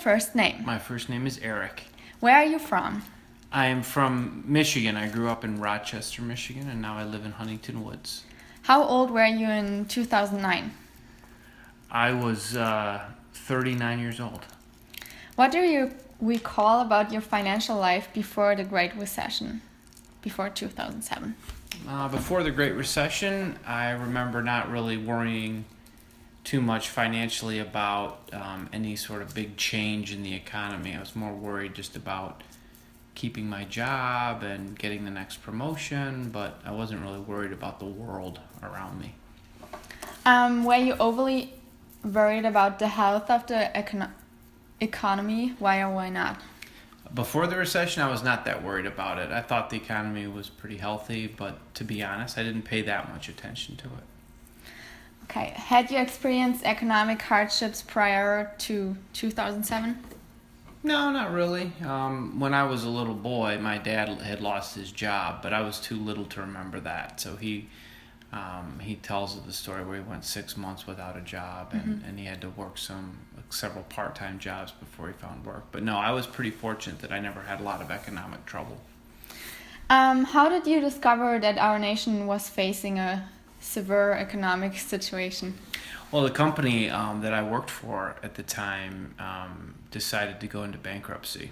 First name. My first name is Eric. Where are you from? I am from Michigan. I grew up in Rochester, Michigan, and now I live in Huntington Woods. How old were you in 2009? I was 39 years old. What do you recall about your financial life before the Great Recession, before 2007? Before the Great Recession, I remember not really worrying too much financially about any sort of big change in the economy. I was more worried just about keeping my job and getting the next promotion, but I wasn't really worried about the world around me. Were you overly worried about the health of the economy? Why or why not? Before the recession, I was not that worried about it. I thought the economy was pretty healthy, but to be honest, I didn't pay that much attention to it. Okay. Had you experienced economic hardships prior to 2007? No, not really. When I was a little boy, my dad had lost his job, but I was too little to remember that. So he tells the story where he went 6 months without a job, and he had to work several part-time jobs before he found work. But no, I was pretty fortunate that I never had a lot of economic trouble. How did you discover that our nation was facing a severe economic situation? Well, the company that I worked for at the time decided to go into bankruptcy.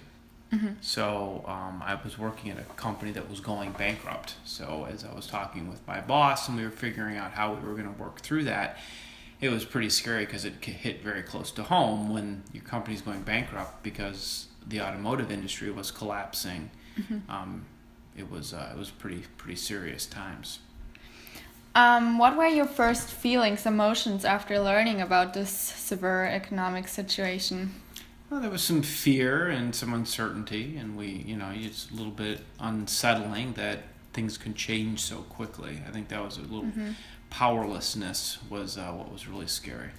So I was working at a company that was going bankrupt. So as I was talking with my boss and we were figuring out how we were going to work through that, it was pretty scary because it hit very close to home when your company's going bankrupt because the automotive industry was collapsing. It was pretty serious times. What were your first feelings, emotions after learning about this severe economic situation? Well, there was some fear and some uncertainty, and it's a little bit unsettling that things can change so quickly. I think that was a little powerlessness was what was really scary.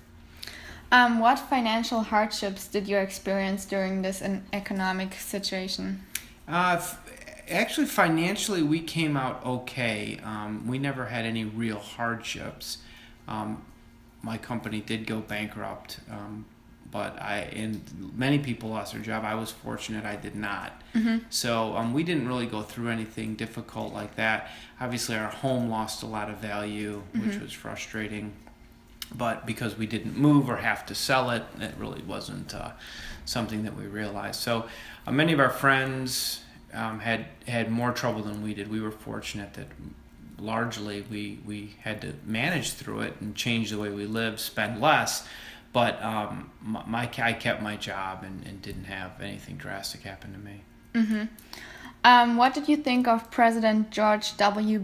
What financial hardships did you experience during this economic situation? Actually, financially, we came out okay. We never had any real hardships. My company did go bankrupt, but many people lost their job. I was fortunate I did not. So we didn't really go through anything difficult like that. Obviously, our home lost a lot of value, which was frustrating. But because we didn't move or have to sell it, it really wasn't something that we realized. So many of our friends had more trouble than we did. We were fortunate that largely we had to manage through it and change the way we live, spend less. But I kept my job and didn't have anything drastic happen to me. What did you think of President George W.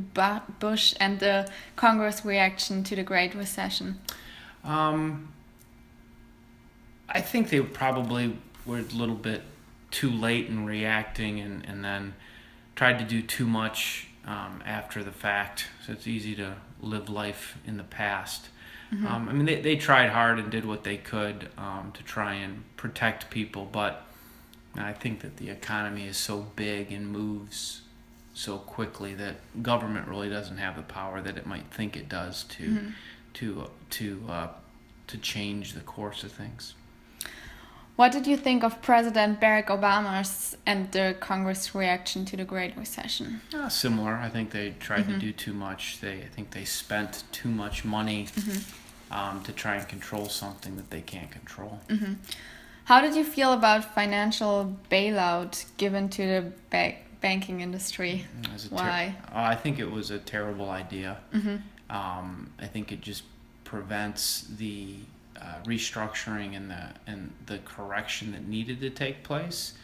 Bush and the Congress reaction to the Great Recession? I think they probably were a little bit too late in reacting and then tried to do too much after the fact. So it's easy to live life in the past. They tried hard and did what they could to try and protect people, but I think that the economy is so big and moves so quickly that government really doesn't have the power that it might think it does to change the course of things. What did you think of President Barack Obama's and the Congress reaction to the Great Recession? Similar. I think they tried to do too much. I think they spent too much money to try and control something that they can't control. How did you feel about financial bailout given to the banking industry? Why? I think it was a terrible idea. I think it just prevents the restructuring and the correction that needed to take place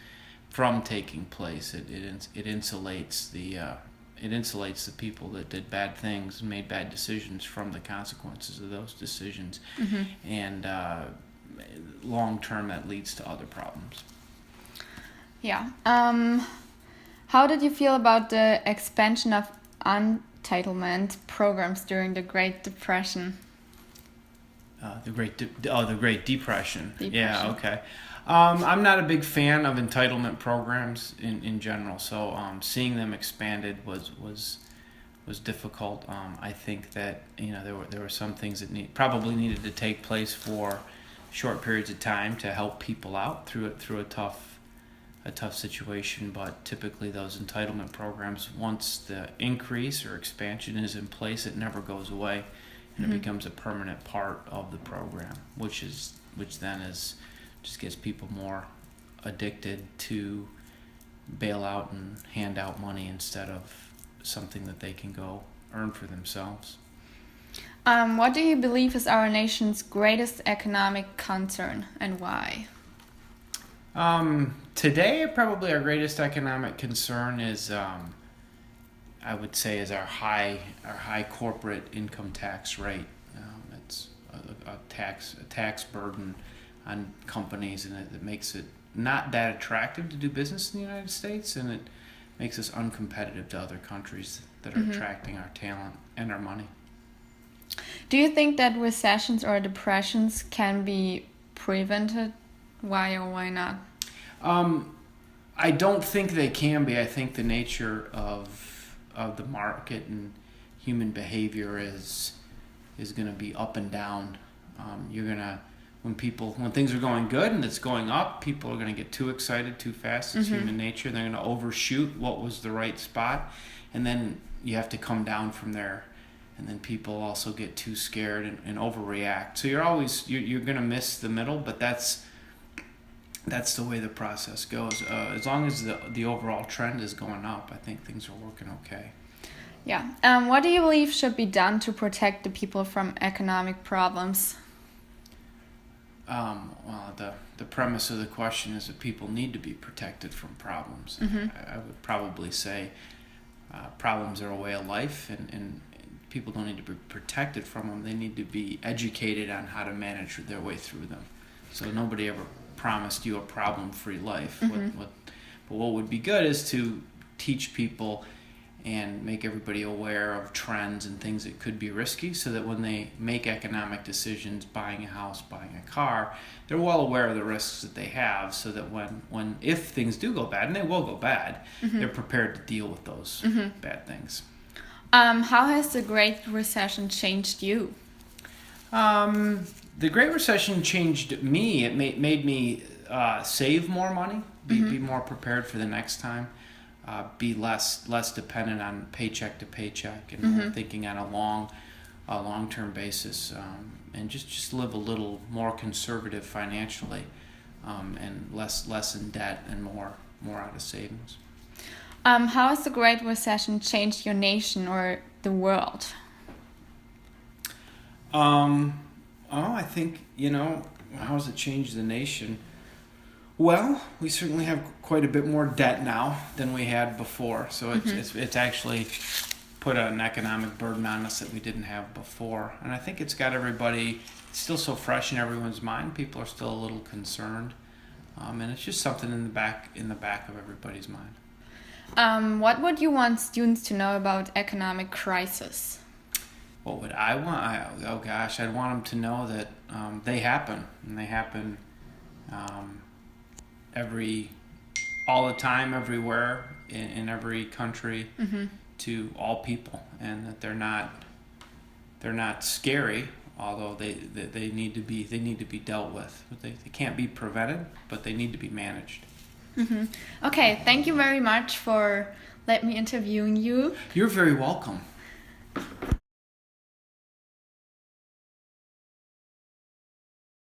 from taking place. It insulates the people that did bad things and made bad decisions from the consequences of those decisions, and long term that leads to other problems. Yeah. How did you feel about the expansion of entitlement programs during the Great Depression? The Great Depression. Yeah, okay. I'm not a big fan of entitlement programs in general, so seeing them expanded was difficult. I think that there were some things that probably needed to take place for short periods of time to help people out through a tough situation. But typically those entitlement programs, once the increase or expansion is in place, it never goes away, and it becomes a permanent part of the program, which then just gets people more addicted to bail out and hand out money instead of something that they can go earn for themselves. What do you believe is our nation's greatest economic concern, and why? Today, probably our greatest economic concern is, I would say, is our high corporate income tax rate. It's a tax burden on companies, and it makes it not that attractive to do business in the United States, and it makes us uncompetitive to other countries that are attracting our talent and our money. Do you think that recessions or depressions can be prevented? Why or why not? I don't think they can be. I think the nature of the market and human behavior is going to be up and down. When things are going good and it's going up, people are going to get too excited too fast. It's human nature. They're going to overshoot what was the right spot, and then you have to come down from there. And then people also get too scared and overreact. So you're going to miss the middle, but that's the way the process goes. As long as the overall trend is going up, I think things are working okay. Yeah. What do you believe should be done to protect the people from economic problems? Well, the premise of the question is that people need to be protected from problems. I would probably say problems are a way of life, and people don't need to be protected from them. They need to be educated on how to manage their way through them. So nobody ever promised you a problem-free life. But what would be good is to teach people and make everybody aware of trends and things that could be risky, so that when they make economic decisions, buying a house, buying a car, they're well aware of the risks that they have, so that if things do go bad, and they will go bad, they're prepared to deal with those bad things. How has the Great Recession changed you? The Great Recession changed me. It made me save more money, be more prepared for the next time, be less dependent on paycheck to paycheck, and more thinking on a long-term basis, and just live a little more conservative financially, and less in debt and more out of savings. How has the Great Recession changed your nation or the world? I think, how has it changed the nation? Well, we certainly have quite a bit more debt now than we had before. So it's actually put an economic burden on us that we didn't have before. And I think it's got everybody, it's still so fresh in everyone's mind. People are still a little concerned. And it's just something in the back of everybody's mind. What would you want students to know about economic crisis? What would I want? I'd want them to know that they happen, and they happen all the time, everywhere, in every country, to all people, and that they're not scary, although they need to be dealt with. They can't be prevented, but they need to be managed. Okay, thank you very much for letting me interviewing you. You're very welcome.